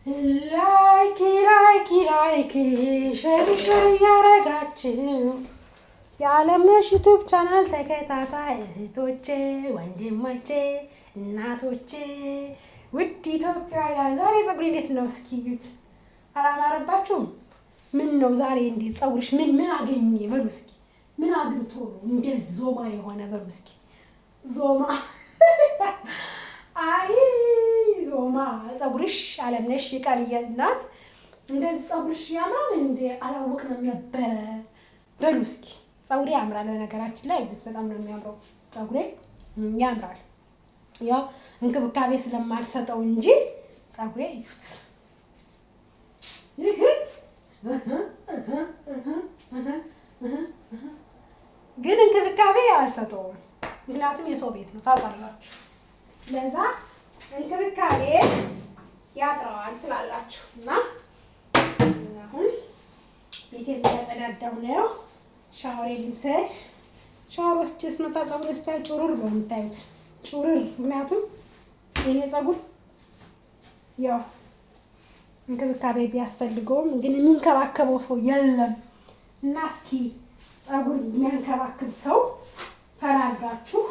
ላይክ ላይክ ላይክ ሸር ሸር እያረጋችሁ የዓለምነሽ ዩቱብ ቻናል ተከታታይ እህቶቼ፣ ወንድሞቼ፣ እናቶቼ፣ ውድ ኢትዮጵያውያን ዛሬ ፀጉሬ እንዴት ነው? እስኪ እዩት። አላማረባችሁም? ምን ነው ዛሬ እንዴት ፀጉርሽ ምን አገኘ በሉ እስኪ። ምን አግኝቶ ነው እንደ ዞማ የሆነ በሉ እስኪ። ዞማ አይ ዞማ ፀጉርሽ ዓለምነሽ የቃልዬ እናት እንደዚህ ፀጉርሽ ያምራል እንደ አላወቅንም ነበረ በሉ እስኪ። ፀጉሬ ያምራል። በነገራችን ላይ እዩት፣ በጣም ነው የሚያምረው ፀጉሬ ያምራል። ያው እንክብካቤ ስለማልሰጠው እንጂ ፀጉሬ እዩት። ግን እንክብካቤ አልሰጠውም፣ ምክንያቱም የሰው ቤት ነው ታውቃላችሁ። ለዛ እንክብካቤ ያጥረዋል ትላላችሁ። እና አሁን ቤቴን እያጸዳዳሁ ነው። ሻወሬ ልውሰድ። ሻወር ወስጄ ስመጣ ፀጉሬ ስታዩ ጩርር ነው የምታዩት፣ ጩርር። ምክንያቱም የኔ ፀጉር ያው እንክብካቤ ቢያስፈልገውም ግን የሚንከባከበው ሰው የለም። እና እስኪ ፀጉር የሚያንከባክብ ሰው ፈላጋችሁ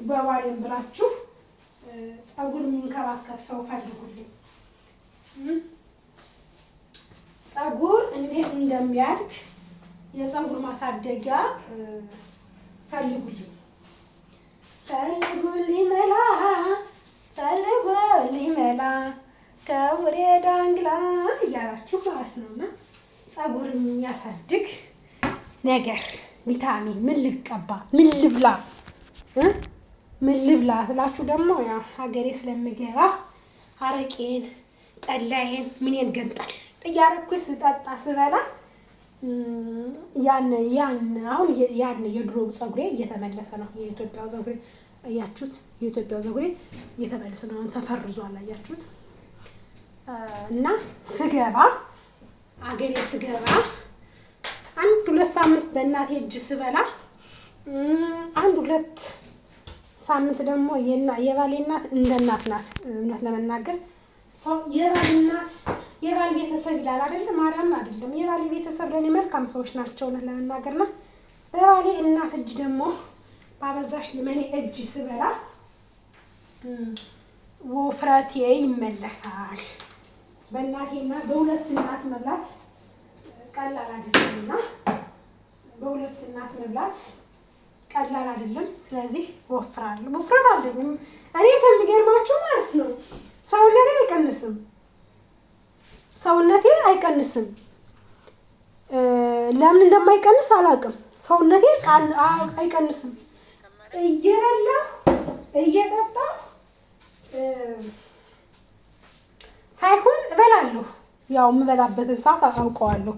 በዋሌም ብላችሁ ፀጉር የሚንከባከብ ሰው ፈልጉልኝ። ፀጉር እንዴት እንደሚያድግ የፀጉር ማሳደጊያ ፈልጉልኝ መላ ከውሬ ዳንግላ እያላችሁ ማለት ነው። እና ፀጉር የሚያሳድግ ነገር ቪታሚን ምን ልቀባ ምን ልብላ ስላችሁ ደግሞ ያው ሀገሬ ስለምገባ አረቄን ጠላዬን ምንን ገንጠል እያረኩኝ ስጠጣ ስበላ ያን የድሮ ፀጉሬ እየተመለሰ ነው። የኢትዮጵያው ፀጉሬ አያችሁት? የኢትዮጵያው ፀጉሬ እየተመለሰ ነው። ተፈርዟል። አያችሁት? እና አገሬ ስገባ 1-2 ሳምንት በእናቴ እጅ ስበላ 1-2 ሳምንት ደግሞ የባሌ እናት እንደ እናት ናት። እውነት ለመናገር ሰው የባል ቤተሰብ ይላል አይደለም? ማርያምን አይደለም። የባሌ ቤተሰብ ለኔ መልካም ሰዎች ናቸው እውነት ለመናገርና በባሌ እናት እጅ ደግሞ ባበዛሽ ለኔ እጅ ስበላ ወፍረቴ ይመለሳል። በእናቴና በሁለት እናት መብላት ቀላል አይደለምና በሁለት እናት መብላት ቀላል አይደለም። ስለዚህ ወፍራለሁ። ወፍረት አለኝ እኔ ከሚገርማችሁ ማለት ነው። ሰውነቴ አይቀንስም። ለምን እንደማይቀንስ አላውቅም። ሰውነቴ አይቀንስም። እየበላሁ እየጠጣሁ ሳይሆን እበላለሁ። ያው የምበላበትን ሰዓት አውቀዋለሁ።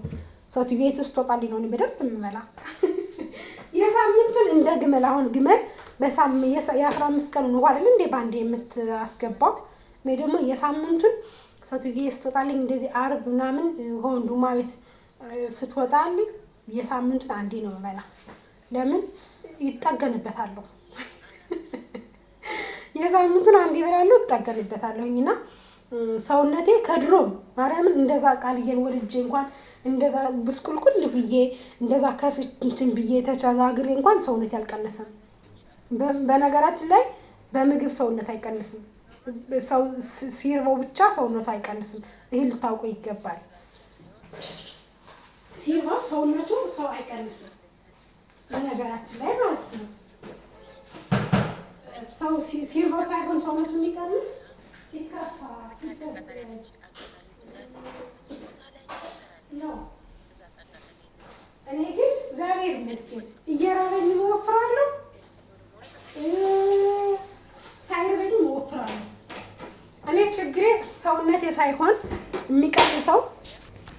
ሰውዬ ቤት ውስጥ ወጣልኝ ነው በደንብ የምበላ። የሳምንቱን እንደ ግመል አሁን ግመል የ15 ቀኑን ውሃ አይደል እንዴ ባንዴ የምታስገባው? እኔ ደግሞ የሳምንቱን ሰውዬ ስትወጣልኝ እንደዚህ ዓርብ ምናምን ሆንዱማ ቤት ስትወጣልኝ የሳምንቱን አንዴ ነው የምበላ። ለምን ይጠገንበታለሁ። የሳምንቱን አንዴ እበላለሁ እጠገንበታለሁኝና ሰውነቴ ከድሮም ማርያምን እንደዛ ቃልዬን ወልጄ እንኳን እንደዛ ብስቁልቁል ብዬ እንደዛ ከስንትን ብዬ ተቸጋግሬ እንኳን ሰውነት አልቀነሰም። በነገራችን ላይ በምግብ ሰውነት አይቀንስም። ሰው ሲርበው ብቻ ሰውነቱ አይቀንስም። ይሄን ልታውቁ ይገባል። ሲርበው ሰውነቱ ሰው አይቀንስም። በነገራችን ላይ ማለት ነው። ሰው ሲርበው ሳይሆን ሰውነቱ የሚቀንስ ሲከፋ ነው። እኔ ግን እግዚአብሔር ይመስገን እየራበኝ እወፍራለሁ፣ ሳይርበኝ እወፍራለሁ። እኔ ችግሬ ሰውነቴ ሳይሆን የሚቀንሰው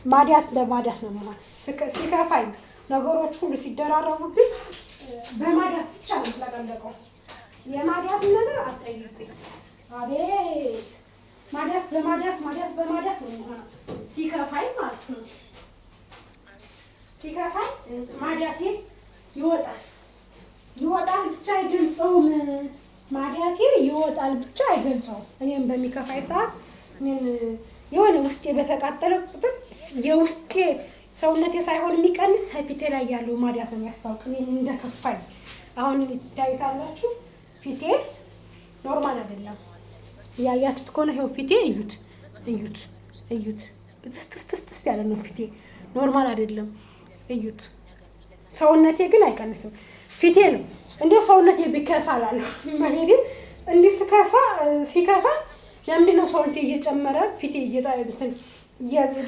ማዲያት በማዲያት ነው መሆን። ሲከፋኝ ነገሮች ሁሉ ሲደራረቡብኝ በማዲያት ብቻ ነው የምትለቀለቀው። የማዲያትን ነገር አትጠይቁኝ። አቤት ማዲያት በማዲያት ነው የሚሆነው ሲከፋኝ ማለት ነው። ሲከፋኝ ማዲያቴ ይወጣል ብቻ አይገልጸውም። ማዲያቴ ይወጣል ብቻ አይገልጸውም። እኔም በሚከፋኝ ሰዓት ምን የሆነ ውስጤ በተቃጠለ ቁጥር የውስጤ ሰውነቴ ሳይሆን የሚቀንስ ፊቴ ላይ ያለው ማዲያት ነው የሚያስታውቅ። እኔን እንደከፋኝ አሁን ታዩታላችሁ። ፊቴ ኖርማል አይደለም። ያያችሁት ከሆነ ይኸው ፊቴ እዩት፣ እዩት፣ እዩት። ትስትስትስ ያለ ነው ፊቴ። ኖርማል አይደለም። እዩት። ሰውነቴ ግን አይቀንስም። ፊቴ ነው እንዲያው ሰውነቴ ቢከሳ አላለሁ ማለት እንዲህ ስከሳ ሲከፋ ለምንድን ነው ሰውነቴ እየጨመረ ፊቴ እንትን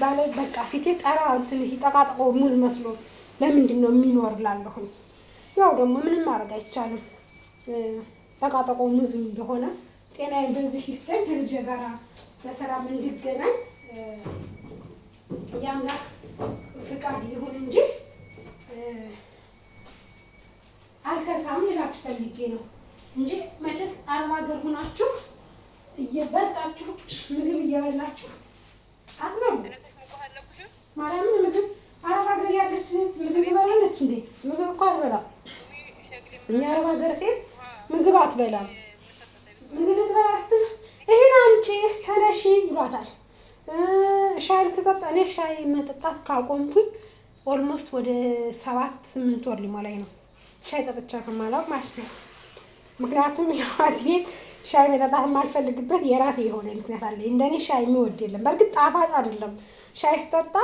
ባለ በቃ ፊቴ ጠራ እንትን ጠቃጥቆ ሙዝ መስሎ ለምንድን ነው የሚኖር ላለሁኝ። ያው ደግሞ ምንም ማድረግ አይቻልም። ጠቃጥቆ ሙዝ እንደሆነ ጤናዬን በዚህ ይስጠኝ። ከልጄ ጋር በሰላም እንድገናኝ የአምላክ ፍቃድ ይሁን እንጂ አልከሳም ልላችሁ ፈልጌ ነው እንጂ መቼስ አረብ ሀገር ሆናችሁ እየበላችሁ ምግብ እየበላችሁ አትበሉ። ማርያምን ምግብ አረብ ሀገር ያለች ምግብ ይበላለች እንዴ? ምግብ እኮ አትበላም። እኛ አረብ ሀገር ሴት ምግብ አትበላም። ምግብ ልትበላስትል ይሄን አምጪ ተነሺ ይሏታል። ሻይ ልትጠጣ እኔ ሻይ መጠጣት ካቆምኩኝ ኦልሞስት ወደ 7-8 ወር ሊሞላኝ ነው። ሻይ ጠጥቻ ከማላውቅ ማለት ነው። ምክንያቱም የራሴ ቤት ሻይ መጠጣት የማልፈልግበት የራሴ የሆነ ምክንያት አለ። እንደኔ ሻይ የሚወድ የለም። በእርግጥ ጣፋጭ አይደለም። ሻይ ስጠጣ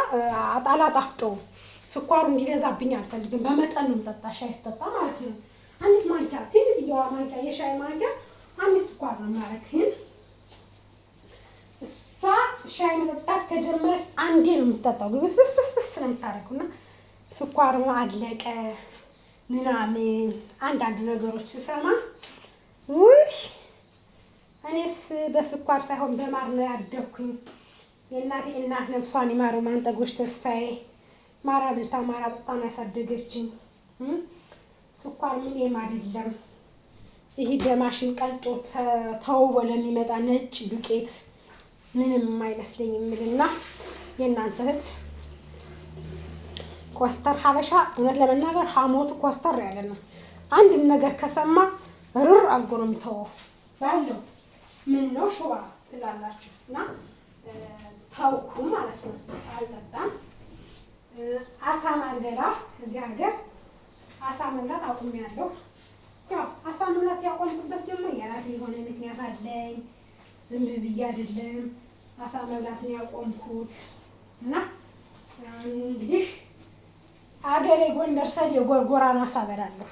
አላጣፍጠውም። ስኳሩ እንዲበዛብኝ አልፈልግም። በመጠን ነው የምጠጣ ሻይ ስጠጣ ማለት ነው። አንዲት ማንኪያ ትንሽዬዋ ማንኪያ የሻይ ማንኪያ አንዲት ስኳር ነው የማደርግ። እሷ ሻይ መጠጣት ከጀመረች አንዴ ነው የምትጠጣው። ግብስብስብስ ነው የምታደርገውና ስኳር አለቀ ምናምን አንዳንድ ነገሮች ስሰማ ውይ እኔስ በስኳር ሳይሆን በማር ነው ያደግኩኝ። የእናቴ እናት ነፍሷን ይማረው ማንጠጎች ተስፋዬ ማራ ብልታ ማራ ጠጣ ነው ያሳደገችኝ። ስኳር ምንም አይደለም። ይሄ በማሽን ቀልጦ ተውቦ ለሚመጣ ነጭ ዱቄት ምንም አይመስለኝም የምልና የእናንተ እህት ኮስተር ሀበሻ እውነት ለመናገር ሀሞቱ ኮስተር ያለ ነው። አንድም ነገር ከሰማ ርር አድርጎ ነው የሚተወው። ባለው ምን ነው ሹባ ትላላችሁ እና ታውኩ ማለት ነው። አልጠጣም። አሳ ማልበላ እዚህ ሀገር አሳ መብላት አቁሜያለሁ። ያው አሳ መብላት ያቆምኩበት ደግሞ የራሴ የሆነ ምክንያት አለኝ። ዝም ብዬ አይደለም አሳ መብላትን ያቆምኩት እና እንግዲህ አገሬ ጎንደር ሰድ የጎርጎራን አሳ በላለሁ።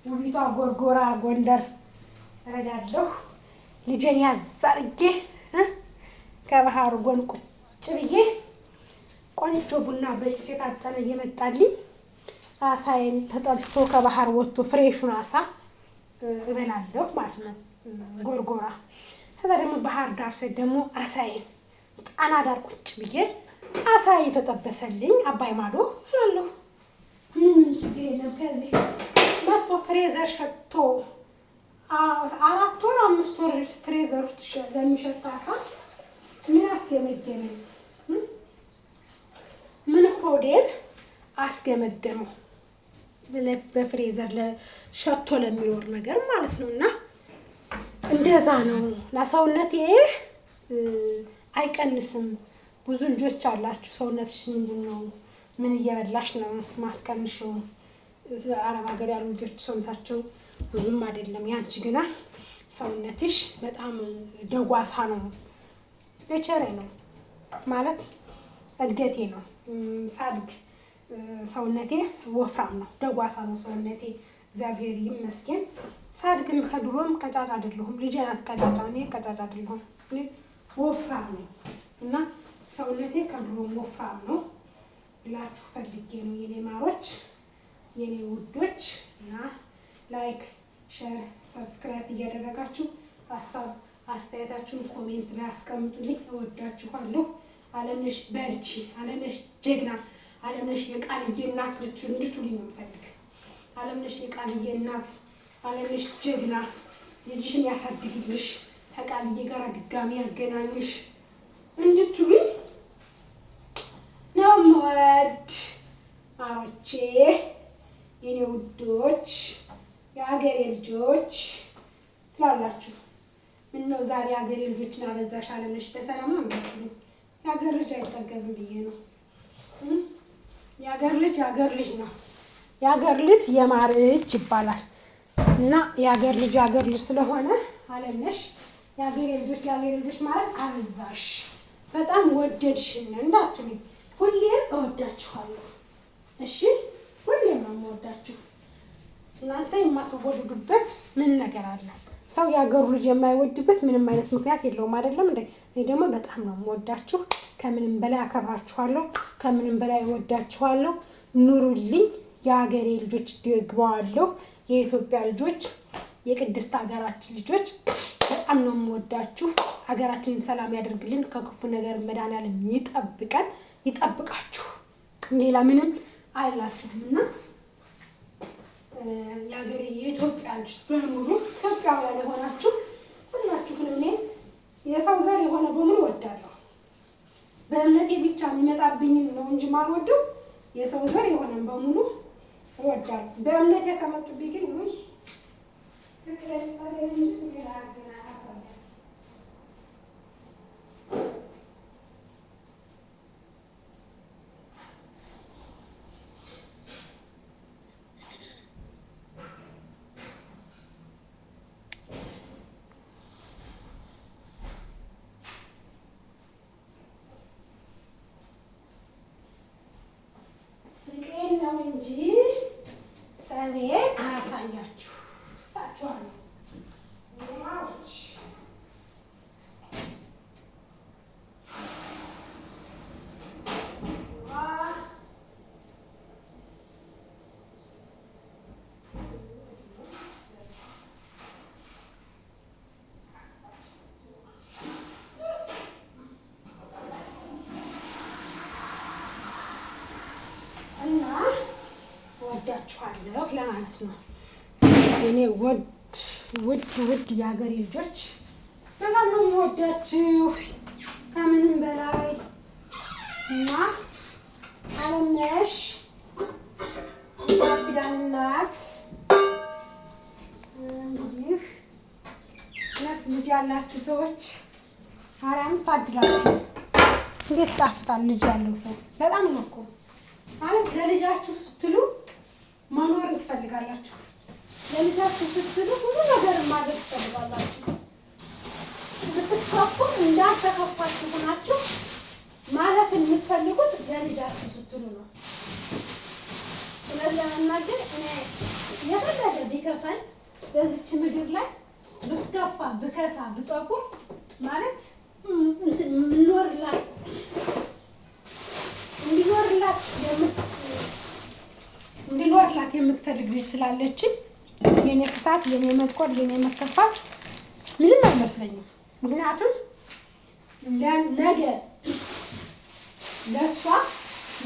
ውቢቷ ጎርጎራ ጎንደር እሄዳለሁ። ልጄን ያዝ አድርጌ ከባህሩ ጎን ቁጭ ብዬ ቆንጆ ቡና በጭስ የታጠነ እየመጣልኝ አሳዬን ተጠብሶ ከባህር ወጥቶ ፍሬሹን አሳ እበላለሁ ማለት ነው። ጎርጎራ ከዛ ደግሞ ባህር ዳር ሴት ደግሞ አሳዬን ጣና ዳር ቁጭ ብዬ አሳ የተጠበሰልኝ አባይ ማዶ እላለሁ። ምንም ችግር የለም። ከዚህ መቶ ፍሬዘር ሸቶ 4 ወር 5 ወር ፍሬዘር ውስጥ ለሚሸጥ አሳ ምን አስገመገመኝ? ምን ሆዴን አስገመገመው? በፍሬዘር ለሸቶ ለሚኖር ነገር ማለት ነው። እና እንደዛ ነው። ለሰውነቴ አይቀንስም። ብዙ ልጆች አላችሁ ሰውነትሽ ምንድን ነው? ምን እየበላሽ ነው ማትቀንሽው? አረብ ሀገር ያሉ ልጆች ሰውነታቸው ብዙም አይደለም። ያንቺ ግና ሰውነትሽ በጣም ደጓሳ ነው። ኔቸሬ ነው ማለት እድገቴ ነው። ሳድግ ሰውነቴ ወፍራም ነው፣ ደጓሳ ነው ሰውነቴ። እግዚአብሔር ይመስገን። ሳድግም ከድሮም ቀጫጫ አይደለሁም። ልጄ ናት ቀጫጫ፣ እኔ ቀጫጫ አይደለሁም። እኔ ወፍራም ነኝ እና ሰውነቴ ከድሮም ወፍራም ነው ብላችሁ ፈልጌ ነው የኔ ማሮች፣ የኔ ውዶች። እና ላይክ፣ ሼር፣ ሰብስክራይብ እያደረጋችሁ ሀሳብ አስተያየታችሁን ኮሜንት ላይ አስቀምጡልኝ። እወዳችኋለሁ። አለምነሽ በርቺ፣ አለምነሽ ጀግና፣ አለምነሽ የቃልዬ እናት እንድትሉኝ ነው የምፈልግ። አለምነሽ የቃልዬ እናት፣ አለምነሽ ጀግና፣ ልጅሽን ያሳድግልሽ፣ ከቃልዬ ጋር ድጋሚ ያገናኝሽ እንድትሉኝ ነው የምወድ ማሮቼ፣ የኔ ውዶች፣ የሀገሬ ልጆች ትላላችሁ። ምን ምነው ዛሬ ሀገሬ ልጆችን አበዛሽ አለምነሽ በሰላም ነው እንዳትሉ። የሀገር ልጅ አይጠገብም ብዬ ነው። የሀገር ልጅ ነው። የሀገር ልጅ የማር እጅ ይባላል እና የሀገር ልጅ ስለሆነ አለምነሽ የሀገሬ ልጆች ማለት አበዛሽ፣ በጣም ወደድሽን እንዳትሉኝ። ሁሌም እወዳችኋለሁ። እሺ ሁሌም ነው የምወዳችሁ። እናንተ የማትወዱበት ምን ነገር አለ? ሰው የሀገሩ ልጅ የማይወድበት ምንም አይነት ምክንያት የለውም አይደለም እንዴ? እኔ ደግሞ በጣም ነው የምወዳችሁ። ከምንም በላይ አከብራችኋለሁ። ከምንም በላይ እወዳችኋለሁ። ኑሩልኝ የሀገሬ ልጆች ደግመዋለሁ። የኢትዮጵያ ልጆች፣ የቅድስት ሀገራችን ልጆች በጣም ነው የምወዳችሁ። ሀገራችንን ሰላም ያደርግልን። ከክፉ ነገር መድኃኒዓለም ይጠብቀን፣ ይጠብቃችሁ። ሌላ ምንም አይላችሁም እና የሀገሬ የኢትዮጵያ ልጆች በሙሉ ኢትዮጵያውያን የሆናችሁ ሁላችሁንም እኔ የሰው ዘር የሆነ በሙሉ እወዳለሁ። በእምነቴ ብቻ የሚመጣብኝን ነው እንጂ ማልወደው የሰው ዘር የሆነን በሙሉ እወዳለሁ። በእምነቴ ከመጡብኝ ግን ውይ ፍቅሬን ጸለይ እንጂ ፍቅር አያገና ያሳያል። ነው እንጂ ጸቤን አያሳያችሁ ታችኋለሁ። ወዳችኋለሁ ለማለት ነው። እኔ ውድ የሀገሬ ልጆች በጣም ነው የምወዳችሁ ከምንም በላይ እና አለምነሽ ኪዳነ እናት እንግዲህ ልጅ ያላችሁ ሰዎች ማርያም ታድላችሁ። እንዴት ጣፍጣል ልጅ ያለው ሰው በጣም ነው እኮ ማለት ለልጃችሁ ስትሉ መኖርን ትፈልጋላችሁ። ለልጃችሁ ስትሉ ብዙ ነገር ማድረግ ትፈልጋላችሁ። ብትከፉ እንዳልተከፋችሁ ሆናችሁ ማለፍን የምትፈልጉት ለልጃችሁ ስትሉ ነው። ስለዚህ ለመናገር እኔ የፈለገ ቢከፋኝ በዚች ምድር ላይ ብትከፋ ብከሳ ብጠቁር ማለት እንዲኖርላት የምትፈልግ ልጅ ስላለችን የኔ ክሳት፣ የኔ መጥቆር፣ የኔ መከፋት ምንም አይመስለኝም። ምክንያቱም ነገ ለእሷ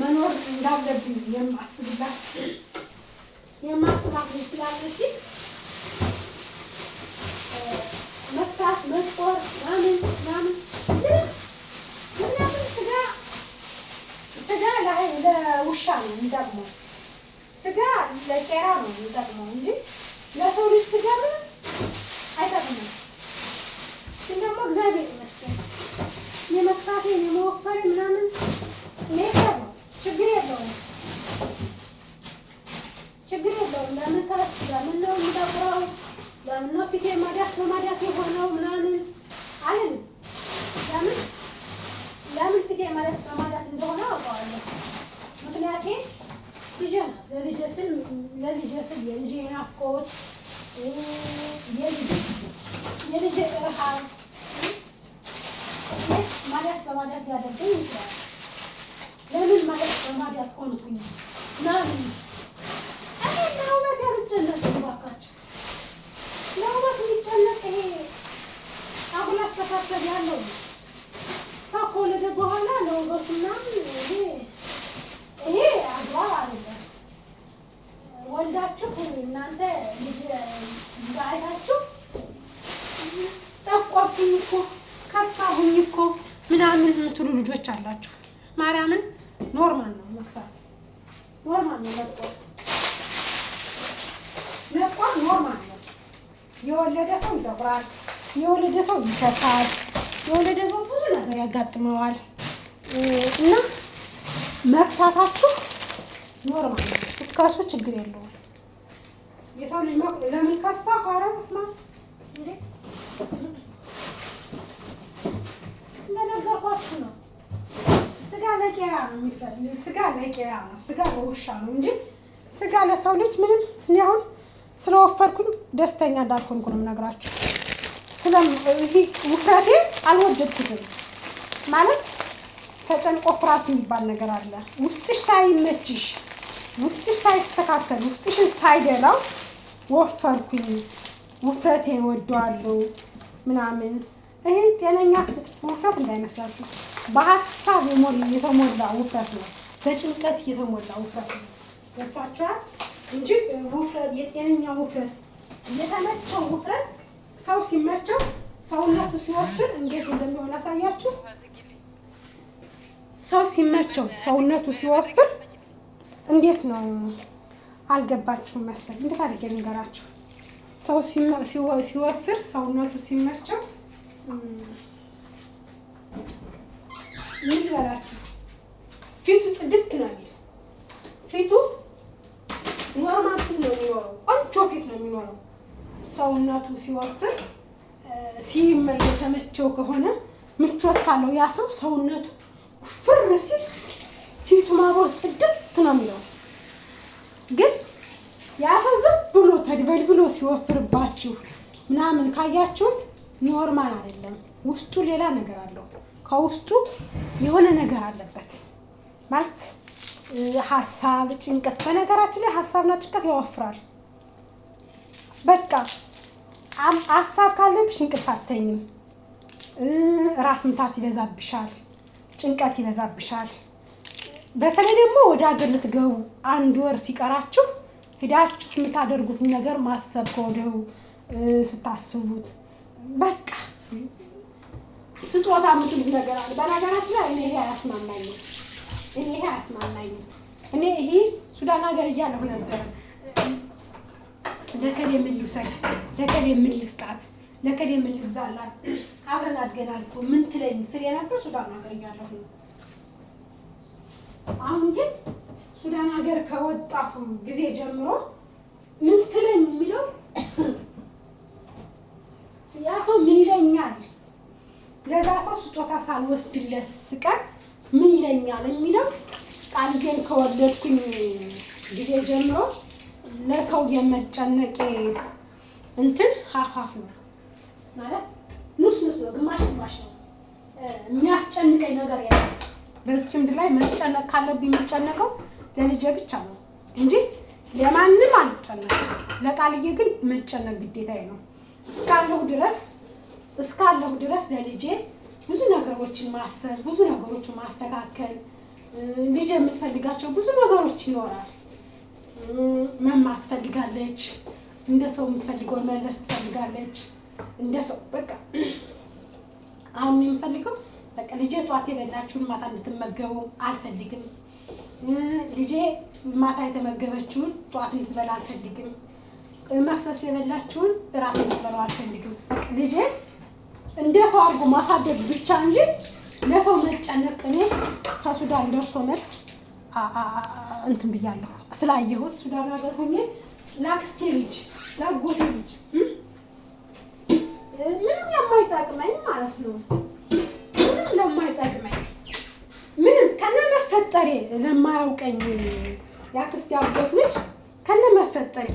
መኖር እንዳለብኝ የማስባት ልጅ ስላለችን መክሳት፣ መጥቆር ምናምን ምክንያቱም ስጋ ለውሻ ነው የሚጠቅመው። ስጋ ለቄራ ነው የሚጠቅመው እንጂ ለሰው ልጅ ስጋ ምንም አይጠቅምም። ግን ደግሞ እግዚአብሔር ይመስገን የመክሳቴን የመወፈሬ ምናምን ኔቸር ነው። ችግር የለውም። ለምን ነው የሚጠቁረው? ለምን ነው ፊቴ ማዳት የሆነው ምናምን አለን። ለምን ፊቴ ማዳት እንደሆነ አውቀዋለሁ። ምክንያቴ ልጄ ናት። ለልጄ ስል የልጄ ናፍቆት፣ የልጄ ረሃብ ማዳት በማዳት ሊያደርገኝ ይችላል። ለምን ማዳት በማዳት ሆንኩኝ ምናምን እኔ ለውበት ያልጨነቅ ባካችሁ። ለውበት የሚጨነቅ ይሄ አጉል አስተሳሰብ ያለው ሰው ከወለደ በኋላ ለውበቱ ምናምን ይሄ አግባብ አይደለም። ወልዳችሁ እናንተ ልጅ አይታችሁ ጠቆርኩኝ እኮ ከሳሁኝ እኮ ምናምን የምትሉ ልጆች አላችሁ። ማርያምን ኖርማል ነው መክሳት፣ ኖርማል ነው መጥቆር ኖርማል ነው። የወለደ ሰው ይጠቁራል፣ የወለደ ሰው ይከሳል። የወለደ ሰው ብዙ ነገር ያጋጥመዋል እና መክሳታችሁ ኖርማል ነው። ብትከሱ ችግር የለውም። የሰው ልጅ ለምን ከሳ ኋላ ስማ እንዴ እንደነገርኳችሁ ነው። ስጋ ለቄራ ነው የሚፈልግ። ስጋ ለቄራ ነው። ስጋ ለውሻ ነው እንጂ ስጋ ለሰው ልጅ ምንም። እኔ አሁን ስለወፈርኩኝ ደስተኛ እንዳልሆንኩ ነው የምነግራችሁ። ይሄ ውፍረቴ አልወደድኩትም ማለት ተጨንቆ ፍራት የሚባል ነገር አለ። ውስጥሽ ሳይመችሽ፣ ውስጥሽ ሳይስተካከል፣ ውስጥሽን ሳይደላው ወፈርኩኝ፣ ውፍረቴን ወደዋለሁ ምናምን። ይሄ ጤነኛ ውፍረት እንዳይመስላችሁ። በሀሳብ የተሞላ ውፍረት ነው። በጭንቀት የተሞላ ውፍረት ነው። ገብቷችኋል? እንጂ ውፍረት የጤነኛ ውፍረት የተመቸው ውፍረት ሰው ሲመቸው ሰውነቱ ሲወፍር እንዴት እንደሚሆን አሳያችሁ። ሰው ሲመቸው ሰውነቱ ሲወፍር እንዴት ነው አልገባችሁም መሰል። እንዴት አድርጌ ልንገራችሁ? ሰው ሲወፍር ሰውነቱ ሲመቸው ምን ይበላችሁ? ፊቱ ጽድት ነው የሚል ፊቱ ኖርማል ፊት ነው የሚኖረው። ቆንጆ ፊት ነው የሚኖረው። ሰውነቱ ሲወፍር የተመቸው ከሆነ ምቾት ካለው ያ ሰው ሰውነቱ ፍር ሲል ፊቱ ማቦት ጽድት ነው የሚለው። ግን ያ ሰው ዝም ብሎ ተድበልብሎ ሲወፍርባችሁ ምናምን ካያችሁት ኖርማል አይደለም። ውስጡ ሌላ ነገር አለው። ከውስጡ የሆነ ነገር አለበት ማለት ሀሳብ፣ ጭንቀት። በነገራችን ላይ ሀሳብና ጭንቀት ያወፍራል። በቃ ሀሳብ ካለብሽ እንቅልፍ አትተኝም። ራስ ምታት ይበዛብሻል፣ ጭንቀት ይበዛብሻል። በተለይ ደግሞ ወደ ሀገር ልትገቡ 1 ወር ሲቀራችሁ ሄዳችሁ የምታደርጉትን ነገር ማሰብ ከወዲሁ ስታስቡት በቃ ስጦታ የምትሉት ነገር አለ። በነገራችን ላይ እኔ ይሄ አያስማማኝም። እኔ ይሄ ሱዳን ሀገር እያለሁ ነበር ለከሌ ምን ልውሰድ፣ ለከሌ ምን ልስጣት፣ ለከሌ ምን ልግዛላት፣ አብረን አድገናል እኮ ምን ትለኝ ስል የነበር ሱዳን ሀገር እያለሁ ነው። አሁን ግን ሱዳን ሀገር ከወጣሁ ጊዜ ጀምሮ ምን ትለኝ የሚለው ያ ሰው ምን ይለኛል፣ ለዛ ሰው ስጦታ ሳልወስድለት ስቀር ምን ይለኛል የሚለው ቃልዬን ከወለድኩኝ ጊዜ ጀምሮ ለሰው የመጨነቄ እንትን ሀፋፍ ነው ማለት ንስ ነው፣ ግማሽ ነው። የሚያስጨንቀኝ ነገር የለም። በዚች ምድር ላይ መጨነቅ ካለብኝ የምጨነቀው ለልጄ ብቻ ነው እንጂ ለማንም አልጨነቅም። ለቃልዬ ግን መጨነቅ ግዴታዬ ነው። እስካለሁ ድረስ ለልጄ ብዙ ነገሮችን ማሰብ፣ ብዙ ነገሮችን ማስተካከል። ልጄ የምትፈልጋቸው ብዙ ነገሮች ይኖራል። መማር ትፈልጋለች፣ እንደ ሰው የምትፈልገውን መልበስ ትፈልጋለች፣ እንደ ሰው በቃ አሁን የምፈልገው በቃ ልጄ ጧት የበላችሁን ማታ እንድትመገቡ አልፈልግም። ልጄ ማታ የተመገበችውን ጧት እንድትበላ አልፈልግም። መክሰስ የበላችሁን እራት እንድትበላው አልፈልግም። በቃ ልጄ እንደ ሰው አድርጎ ማሳደግ ብቻ እንጂ ለሰው መጨነቅ እኔ ከሱዳን ደርሶ መልስ እንትን ብያለሁ። ስላየሁት ሱዳን ሀገር ሆኜ ላክስቴ ልጅ ላጎቴ ልጅ ምንም ለማይጠቅመኝ ማለት ነው። ምንም ለማይጠቅመኝ ምንም ከነመፈጠሬ ለማያውቀኝ ያክስቴ አጎት ልጅ ከነመፈጠሬ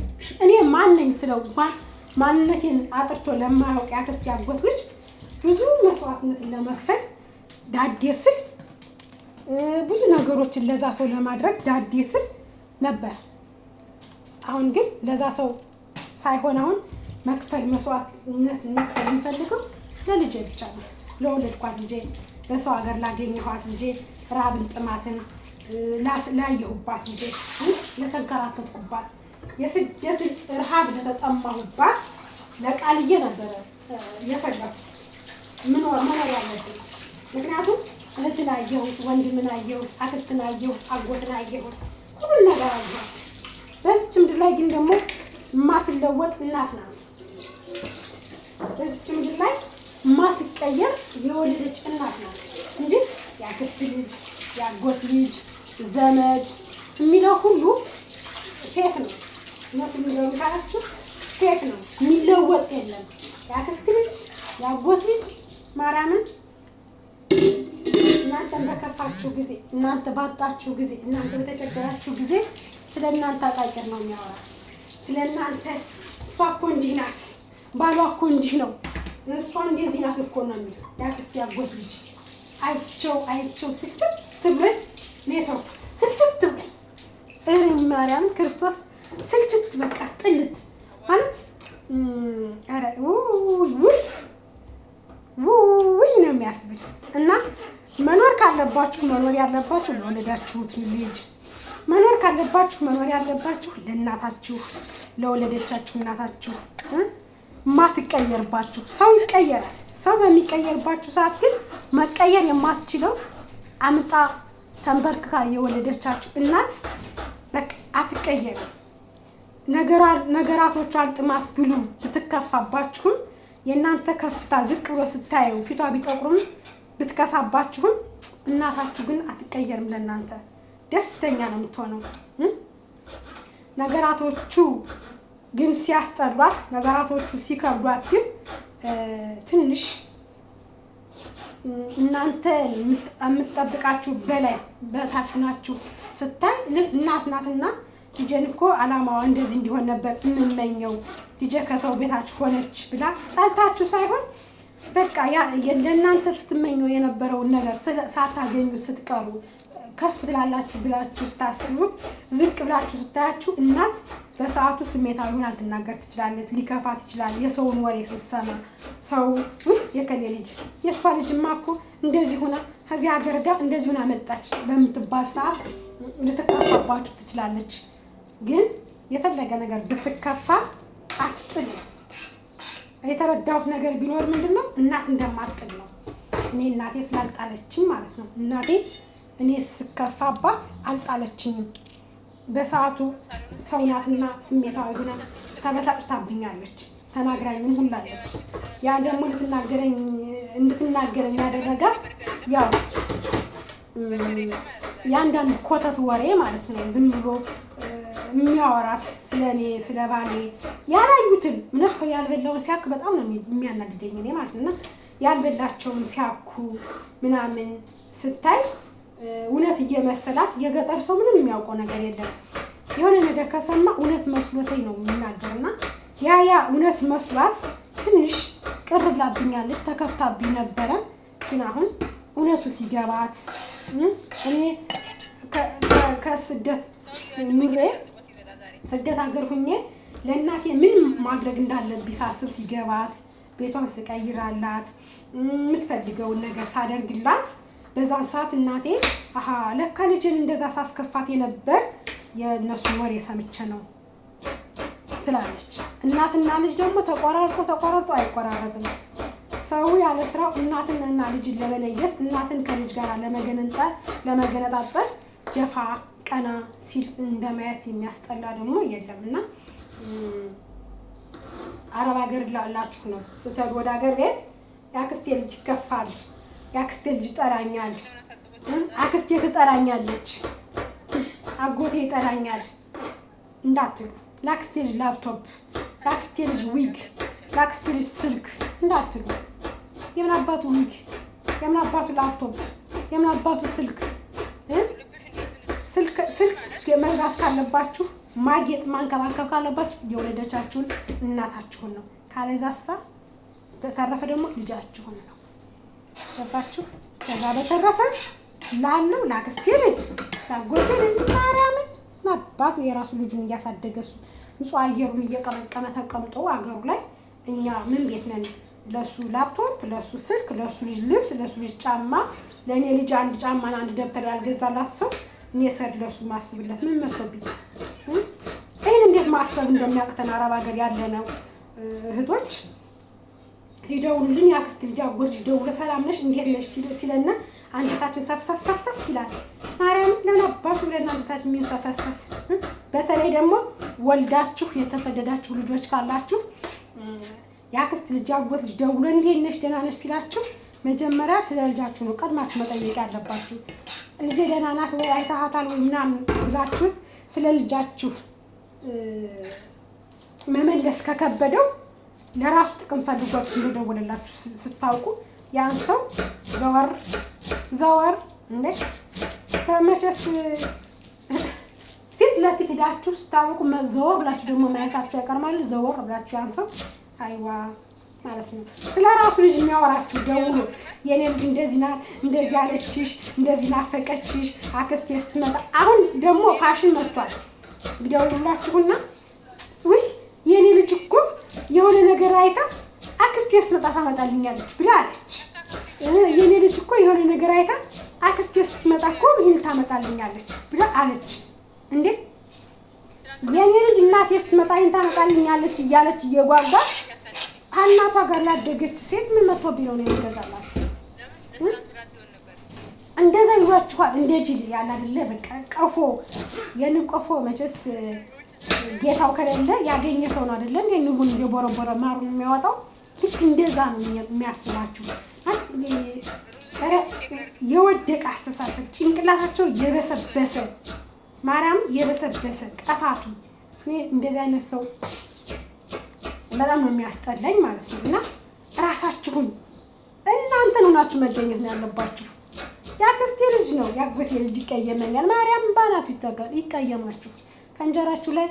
እኔ ማንነኝ ስለው ማንነቴን አጥርቶ ለማያውቅ ያክስቴ አጎት ልጅ ብዙ መስዋዕትነትን ለመክፈል ዳዴ ስል ብዙ ነገሮችን ለዛ ሰው ለማድረግ ዳዴ ስል ነበር። አሁን ግን ለዛ ሰው ሳይሆን አሁን መስዋዕትነት መክፈል የምፈልገው ለልጄ ብቻ ነው። ለወለድኳት ልጄ፣ በሰው ሀገር ላገኘኋት ልጄ፣ ራብን ጥማትን ላየሁባት ልጄ፣ ለተንከራተትኩባት፣ የስደት ረሃብ ለተጠማሁባት ለቃልዬ ነበረ የፈለኩት መኖር ያለብኝ። ምክንያቱም እህትን አየሁት፣ ወንድምን አየሁት፣ አክስትን አየሁት፣ አጎትን አየሁት፣ ሁሉን ነገር አየሁት። በዚች ምድር ላይ ግን ደግሞ የማትለወጥ እናት ናት። በዚች ምድር ላይ ማትቀየር የወለደች እናት ናት እንጂ ያክስት ልጅ ያጎት ልጅ ዘመድ የሚለው ሁሉ ፌክ ነው። እናት የሚለው ካላችሁ ፌክ ነው፣ የሚለወጥ የለም። ያክስት ልጅ ያጎት ልጅ ማርያምን እናንተ በከፋችሁ ጊዜ፣ እናንተ ባጣችሁ ጊዜ፣ እናንተ በተቸገራችሁ ጊዜ ስለ እናንተ አቃቂር ነው የሚያወራ። ስለ እናንተ እሷ እኮ እንዲህ ናት፣ ባሏ እኮ እንዲህ ነው፣ እሷ እንደዚህ ናት እኮ ነው የሚል ያክስት ያጎት ልጅ አይቸው ስልችት ብሎኝ ነው የተውኩት። ስልችት ብሎኝ እኔ ማርያም ክርስቶስ ስልችት በቃ ጥልት ማለት አረ ውይ ነው የሚያስብል እና መኖር ካለባችሁ መኖር ያለባችሁ ለወለዳችሁት ልጅ መኖር ካለባችሁ መኖር ያለባችሁ ለእናታችሁ ለወለደቻችሁ እናታችሁ ማትቀየርባችሁ። ሰው ይቀየራል። ሰው በሚቀየርባችሁ ሰዓት ግን መቀየር የማትችለው አምጣ ተንበርክካ የወለደቻችሁ እናት በቃ አትቀየርም። ነገራቶቿን ጥማት ብሉ ብትከፋባችሁም የእናንተ ከፍታ ዝቅ ብሎ ስታየው ፊቷ ቢጠቁርም ብትከሳባችሁም እናታችሁ ግን አትቀየርም። ለእናንተ ደስተኛ ነው የምትሆነው። ነገራቶቹ ግን ሲያስጠሏት፣ ነገራቶቹ ሲከብዷት ግን ትንሽ እናንተ የምትጠብቃችሁ በላይ በታች ናችሁ ስታይ እናት ናትና ልጄን እኮ አላማዋ እንደዚህ እንዲሆን ነበር የምመኘው፣ ልጄ ከሰው ቤታችሁ ሆነች ብላ ጠልታችሁ ሳይሆን በቃ ለእናንተ ስትመኘው የነበረውን ነገር ሳታገኙት ስትቀሩ ከፍ ትላላችሁ ብላችሁ ስታስቡት ዝቅ ብላችሁ ስታያችሁ እናት በሰዓቱ ስሜታዊ ሆና ልትናገር ትችላለች፣ ሊከፋት ይችላል። የሰውን ወሬ ስትሰማ ሰው የከሌ ልጅ የእሷ ልጅማ እኮ እንደዚህ ሆና ከዚህ ሀገር ጋር እንደዚህ ሆና መጣች በምትባል ሰዓት ልትከፋባችሁ ትችላለች። ግን የፈለገ ነገር ብትከፋ አትጥል። የተረዳሁት ነገር ቢኖር ምንድነው እናት እንደማትጥል ነው። እኔ እናቴ ስላልጣለችኝ ማለት ነው። እናቴ እኔ ስከፋባት አልጣለችኝም። በሰዓቱ ሰው ናትና ስሜታዊ ሆና ተበሳጭታብኛለች፣ ተናግራኝም ሁላለች። ያ ደግሞ እንድትናገረኝ ያደረጋት ያው የአንዳንድ ኮተት ወሬ ማለት ነው። ዝም ብሎ የሚያወራት ስለኔ ስለ ባሌ ያላዩትን እውነት ሰው ያልበላውን ሲያክ በጣም ነው የሚያናድደኝ እኔ ማለት ነው። ያልበላቸውን ሲያኩ ምናምን ስታይ እውነት እየመሰላት የገጠር ሰው ምንም የሚያውቀው ነገር የለም። የሆነ ነገር ከሰማ እውነት መስሎተኝ ነው የሚናገርና ያ እውነት መስሏት ትንሽ ቅር ብላብኛለች፣ ተከፍታብኝ ነበረ። ግን አሁን እውነቱ ሲገባት እኔ ከስደት ኑሬ ስደት ሀገር ሁኜ ለእናቴ ምን ማድረግ እንዳለብኝ ሳስብ ሲገባት ቤቷን ስቀይራላት የምትፈልገውን ነገር ሳደርግላት በዛን ሰዓት እናቴ አሃ ለካ ልጅን እንደዛ ሳስከፋት የነበር የነሱን ወሬ ሰምቼ ነው ትላለች። እናትና ልጅ ደግሞ ተቆራርጦ አይቆራረጥም። ሰው ያለ ስራው እናትና ልጅን ለመለየት እናትን ከልጅ ጋር ለመገነጣጠል ደፋ ቀና ሲል እንደማየት የሚያስጠላ ደግሞ የለምና አረብ ሀገር ላላችሁ ነው ስትሄዱ ወደ ሀገር ቤት ያክስቴ ልጅ ይከፋል፣ ያክስቴ ልጅ ይጠራኛል፣ አክስቴ ትጠራኛለች፣ አጎቴ ይጠራኛል እንዳትሉ። ላክስቴ ልጅ ላፕቶፕ፣ ላክስቴ ልጅ ዊግ፣ ላክስቴ ልጅ ስልክ እንዳትሉ። የምን አባቱ ዊግ፣ የምን አባቱ ላፕቶፕ፣ የምን አባቱ ስልክ መግዛት ካለባችሁ ማጌጥ ማንከባከብ ካለባችሁ የወለደቻችሁን እናታችሁን ነው። ካለዛሳ በተረፈ ደግሞ ልጃችሁን ነው። ገባችሁ? ከዛ በተረፈ ላለው ላክስቴ ልጅ ላጎቴ ልጅ ማርያምን አባቱ የራሱ ልጁን እያሳደገሱ ንጹህ አየሩን እየቀመቀመ ተቀምጦ አገሩ ላይ እኛ ምን ቤት ነን? ለሱ ላፕቶፕ፣ ለሱ ስልክ፣ ለሱ ልጅ ልብስ፣ ለሱ ልጅ ጫማ፣ ለእኔ ልጅ አንድ ጫማና አንድ ደብተር ያልገዛላት ሰው እኔ ሰድ ለሱ ማስብለት ምን መጥቶብኝ? ይሄን እንዴት ማሰብ እንደሚያቅተን አረብ ሀገር ያለነው እህቶች ሲደውሉልን ያክስት ልጅ አጎት ልጅ ደውሎ ሰላም ነሽ እንዴት ነሽ ሲለና አንጀታችን ሰፍሰፍ ይላል። ማርያም ለምን አባቱ ብለን አንጀታችን የሚንሰፈሰፍ። በተለይ ደግሞ ወልዳችሁ የተሰደዳችሁ ልጆች ካላችሁ ያክስት ልጅ ያጎት ልጅ ደውሎ እንዴት ነሽ ደህና ነሽ ሲላችሁ መጀመሪያ ስለ ልጃችሁ ነው ቀድማችሁ መጠየቅ ያለባችሁ። ልጄ ደህና ናት ወይ አይተሃታል ወይ ምናምን ብላችሁ ስለ ልጃችሁ መመለስ ከከበደው ለራሱ ጥቅም ፈልጓችሁ እንደደወለላችሁ ስታውቁ ያን ሰው ዘወር እንዴ በመቸስ ፊት ለፊት ሄዳችሁ ስታውቁ ዘወር ብላችሁ ደግሞ ማየታችሁ ያቀርማል። ዘወር ብላችሁ ያን ሰው አይዋ ማለት ነው። ስለ ራሱ ልጅ የሚያወራችሁ ደውሎ የኔ ልጅ እንደዚህ ናት፣ እንደዚህ አለችሽ፣ እንደዚህ ናፈቀችሽ አክስቴ ስትመጣ። አሁን ደግሞ ፋሽን መጥቷል። ቢደውሉላችሁና ውይ የኔ ልጅ እኮ የሆነ ነገር አይታ አክስቴ ስትመጣ ታመጣልኛለች ብላ አለች። የኔ ልጅ እኮ የሆነ ነገር አይታ አክስቴ ስትመጣ እኮ ይሄን ታመጣልኛለች ብላ አለች። እንዴ የኔ ልጅ እናቴ ስትመጣ ይሄን ታመጣልኛለች እያለች እየጓጓች እናቷ ጋር ላደገች ሴት ምን መጥቶብኝ ነው የሚገዛላት? እንደዛ ይሏችኋል። እንደ ጅል ያለ አይደለ በቃ ቀፎ የንብ ቀፎ መቼስ ጌታው ከሌለ ያገኘ ሰው ነው አይደለም የንቡን እየቦረቦረ ማሩን የሚያወጣው። ልክ እንደዛ ነው የሚያስባችሁ። የወደቀ አስተሳሰብ ጭንቅላታቸው የበሰበሰ ማርያም የበሰበሰ ቀፋፊ። እኔ እንደዚህ አይነት ሰው በጣም ነው የሚያስጠላኝ ማለት ነው። እና ራሳችሁን እናንተን ሆናችሁ መገኘት ነው ያለባችሁ። ያክስቴ ልጅ ነው ያጎቴ ልጅ ይቀየመኛል ማርያም ባናቱ ይቀየማችሁ። ከእንጀራችሁ ላይ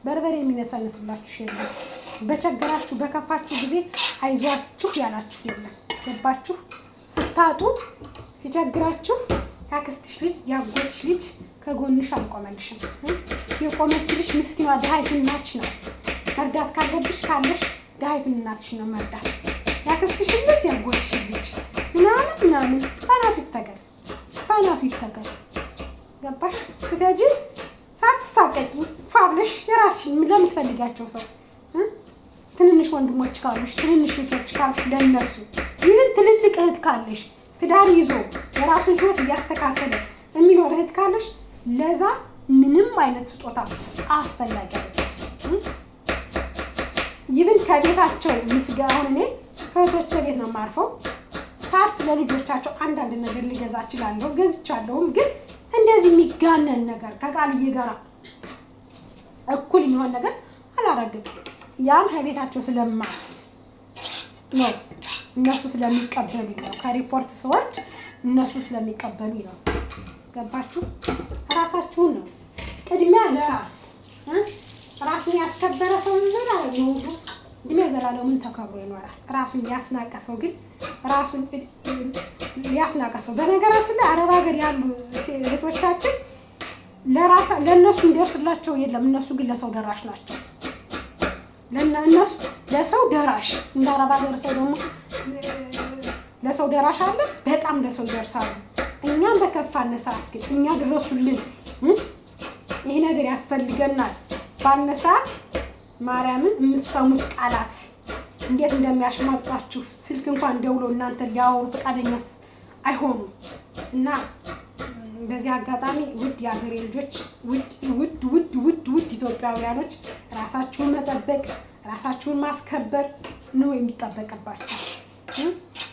በርበሬ የሚነሳነስላችሁ የለም። በቸገራችሁ በከፋችሁ ጊዜ አይዟችሁ ያላችሁ የለም። ገባችሁ? ስታጡ ሲቸግራችሁ ያክስትሽ ልጅ ያጎትሽ ልጅ ከጎንሽ አልቆመልሽም። የቆመችልሽ ምስኪኗ ድሃይቱ እናትሽ ናት። መርዳት ካለብሽ ካለሽ ድሃይቱን እናትሽ ነው መርዳት። ያክስትሽ ልጅ ያጎትሽ ልጅ ምናምን ባናቱ ይተገል። ገባሽ? ስትሄጂ ሳትሳቀቂ ፋብለሽ የራስሽን ለምትፈልጋቸው ሰው ትንንሽ ወንድሞች ካሉሽ ትንንሽ እህቶች ካሉሽ ለነሱ ይህን ትልልቅ እህት ካለሽ ትዳር ይዞ የራሱን ህይወት እያስተካከለ የሚኖር እህት ካለሽ ለዛ ምንም አይነት ስጦታ አስፈላጊ አይደለም። ይብን ከቤታቸው የምትገባውን እኔ ከእህቶቼ ቤት ነው የማርፈው። ሳርፍ ለልጆቻቸው አንዳንድ ነገር ሊገዛ እችላለሁ ገዝቻለሁም። ግን እንደዚህ የሚጋነን ነገር ከቃልዬ ጋር እኩል የሚሆን ነገር አላረግም። ያም ከቤታቸው ስለማርፍ ነው እነሱ ስለሚቀበሉኝ ነው። ከሪፖርት ስወርድ እነሱ ስለሚቀበሉኝ ነው። ገባችሁ? ራሳችሁን ነው ቅድሚያ ለራስ ራስን ያስከበረ ሰው ዘላለም ነው እድሜ ዘላለምን ተከብሮ ይኖራል። ራሱን ያስናቀ ሰው ግን ራሱን ያስናቀ ሰው። በነገራችን ላይ አረብ ሀገር ያሉ እህቶቻችን ለነሱ እንደርስላቸው የለም። እነሱ ግን ለሰው ደራሽ ናቸው። ለነሱ ለሰው ደራሽ እንደ አረብ ሀገር ሰው ደግሞ ለሰው ደራሽ አለ። በጣም ለሰው ይደርሳሉ። እኛም በከፋነ ሰዓት ግን እኛ ድረሱልን ይሄ ነገር ያስፈልገናል ባልነ ሰዓት ማርያምን የምትሰሙት ቃላት እንዴት እንደሚያሽማጥጣችሁ ስልክ እንኳን ደውሎ እናንተ ሊያወሩ ፈቃደኛ አይሆኑም። እና በዚህ አጋጣሚ ውድ የሀገሬ ልጆች ውድ ኢትዮጵያውያኖች ራሳችሁን መጠበቅ ራሳችሁን ማስከበር ነው የሚጠበቅባችሁ።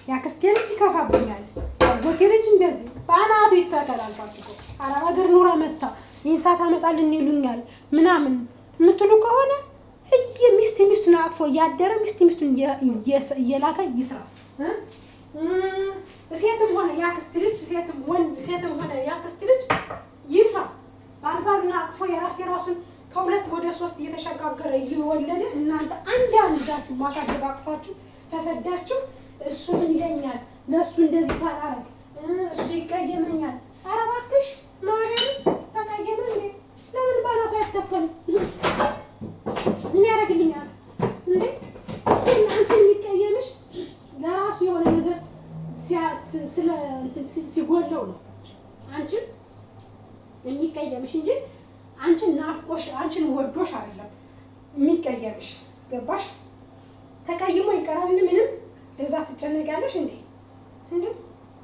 ያክስቴ ልጅ ይከፋብኛል አጎቴ ልጅ እንደዚህ ባናቱ ይተከላልባችሁ። አረብ ሀገር ኑራ መታ ይንሳት አመጣልን ይሉኛል ምናምን የምትሉ ከሆነ ሚስቱን አቅፎ እያደረ ሚስቱን እየላከ ይስራ። ሴትም ሆነ ያክስት ልጅ ሴትም ሆነ ያክስት ልጅ ይስራ። ባልባሉን አቅፎ የራሱን ከሁለት ወደ ሶስት እየተሸጋገረ እየወለደ እናንተ አንድ ልጃችሁ ማሳደግ አቅቷችሁ ተሰዳችሁ እሱ ምን ይለኛል ለእሱ እንደዚህ ሳላረግ እሱ ይቀየመኛል። ኧረ እባክሽ ማርያም ተቀየመ እንዴ? ለምን ባላቱ አይተከልም? ምን ያደርግልኛል እንዴ? አንቺ የሚቀየምሽ ለራሱ የሆነ ነገር ሲጎለው ነው አንቺን የሚቀየምሽ እንጂ አንቺን ናፍቆሽ አንቺን ወዶሽ አይደለም የሚቀየምሽ። ገባሽ? ተቀይሞ ይቀራል ምንም ለዛ ትጨነቂያለሽ እንዴ?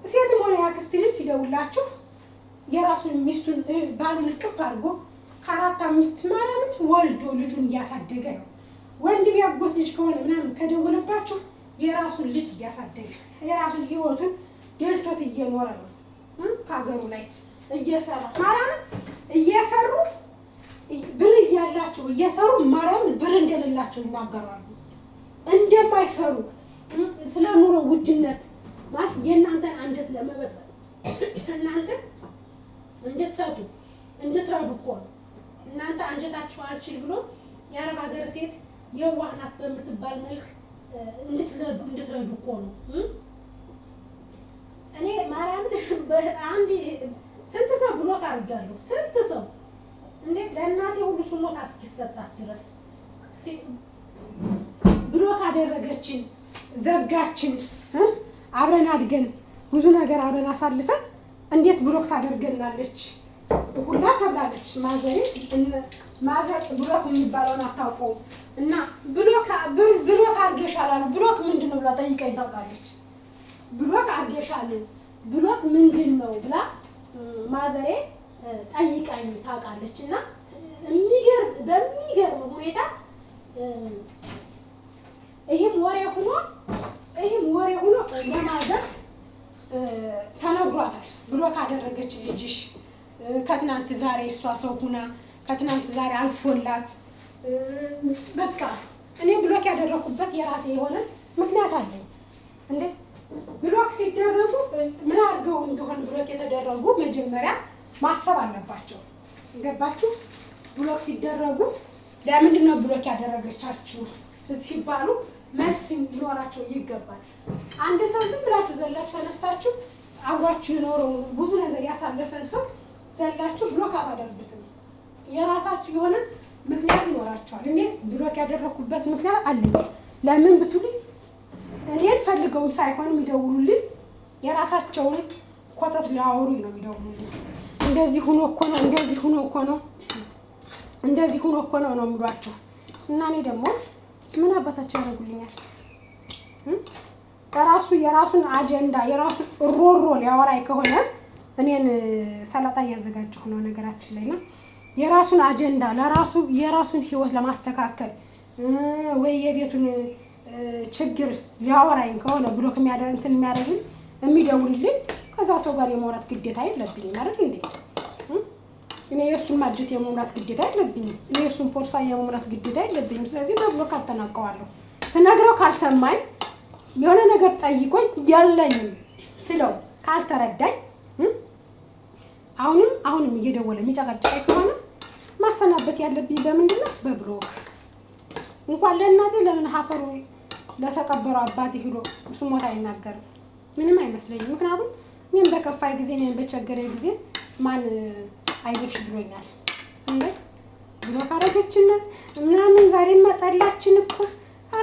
ሴትም ሆነ ያክስት ልጅ ሲደውላችሁ የራሱን ሚስቱን ባሉን እቅፍ አድርጎ ከአራት አምስት ማርያምን ወልዶ ልጁን እያሳደገ ነው። ወንድም ያጎት ልጅ ከሆነ ምናምን ከደወለባችሁ የራሱን ልጅ እያሳደገ የራሱን ህይወቱን ደልቶት እየኖረ ነው ከሀገሩ ላይ እየሰራ ማርያምን እየሰሩ ብር እያላቸው እየሰሩ ማርያምን ብር እንደሌላቸው ይናገራሉ። እንደማይሰሩ ስለ ኑሮ ውድነት ማለት የእናንተን አንጀት ለመበጠር እናንተ እንድትሰጡ እንድትረዱ እኮ ነው። እናንተ አንጀታችሁ አልችል ብሎ የአረብ ሀገር ሴት የዋህ ናት በምትባል መልክ እንድትረዱ እኮ ነው። እኔ ማርያምን አንድ ስንት ሰው ብሎክ አድርጋለሁ። ስንት ሰው እንዴ ለእናቴ ሁሉ ስሞታ እስኪሰጣት ድረስ ብሎክ አደረገችን፣ ዘጋችን። አብረን አድገን ብዙ ነገር አብረን አሳልፈን እንዴት ብሎክ ታደርገናለች ሁላ ተብላለች። ማዘር ብሎክ የሚባለውን አታውቀውም እና ብሎክ አድርጌሻል አሉ። ብሎክ ምንድን ነው ብላ ጠይቀኝ ታውቃለች። ብሎክ አድርጌሻል ብሎክ ምንድን ነው ብላ ማዘሬ ጠይቃኝ ታውቃለች። እና በሚገርም ሁኔታ ይህም ወሬ ሆኖ ለማዘር ተነግሯታል። ብሎክ አደረገች ልጅሽ ከትናንት ዛሬ እሷ ሰው ሁና ከትናንት ዛሬ አልፎላት በቃ እኔ ብሎክ ያደረኩበት የራሴ የሆነ ምክንያት አለኝ። እንዴ ብሎክ ሲደረጉ ምን አድርገው እንደሆነ ብሎክ የተደረጉ መጀመሪያ ማሰብ አለባቸው። ገባችሁ? ብሎክ ሲደረጉ ለምንድን ነው ብሎክ ያደረገቻችሁ ሲባሉ መልስ ሊኖራቸው ይገባል። አንድ ሰው ዝም ብላችሁ ዘላችሁ ተነስታችሁ አብሯችሁ የኖረው ብዙ ነገር ያሳለፈን ሰው ዘላችሁ ብሎክ አታደርጉትም። የራሳችሁ የሆነ ምክንያት ይኖራቸዋል። እኔ ብሎክ ያደረኩበት ምክንያት አለኝ። ለምን ብትሉኝ እኔን ፈልገውኝ ሳይሆን የሚደውሉልኝ የራሳቸውን ኮተት ሊያወሩኝ ነው የሚደውሉልኝ። እንደዚህ ሆኖ እኮ ነው እንደዚህ ሆኖ እኮ ነው እንደዚህ ሆኖ እኮ ነው የሚሏችሁ እና እኔ ደግሞ ምን አባታቸው ያደርጉልኛል? የራሱን አጀንዳ የራሱን ሮሮ ሊያወራኝ ከሆነ እኔን ሰላጣ እያዘጋጀሁ ነው ነገራችን ላይ ነው። የራሱን አጀንዳ የራሱን ህይወት ለማስተካከል ወይ የቤቱን ችግር ሊያወራኝ ከሆነ ብሎክ የሚያደርግልኝ የሚደውልልኝ ከዛ ሰው ጋር የማውራት ግዴታ የለብኝም አይደል እንዴ? እኔ የእሱን ማጀት የመሙላት ግዴታ የለብኝም። እኔ የእሱን ፖርሳ የመሙላት ግዴታ የለብኝም። ስለዚህ በብሎክ አጠናቀዋለሁ። ስነግረው ካልሰማኝ የሆነ ነገር ጠይቆኝ የለኝም ስለው ካልተረዳኝ አሁንም እየደወለ የሚጨቃጨቀኝ ከሆነ ማሰናበት ያለብኝ በምንድን ነው? በብሎክ። እንኳን ለእናቴ ለምን ሀፈሩ ለተቀበረው አባቴ ሄዶ ስሞታ አይናገርም? ምንም አይመስለኝም። ምክንያቱም እኔም በከፋይ ጊዜ እኔም በቸገረ ጊዜ ማን አይዞሽ ብሎኛል። እንዴ ብሎክ አደረገችን ምናምን ዛሬ መጣላችን እኮ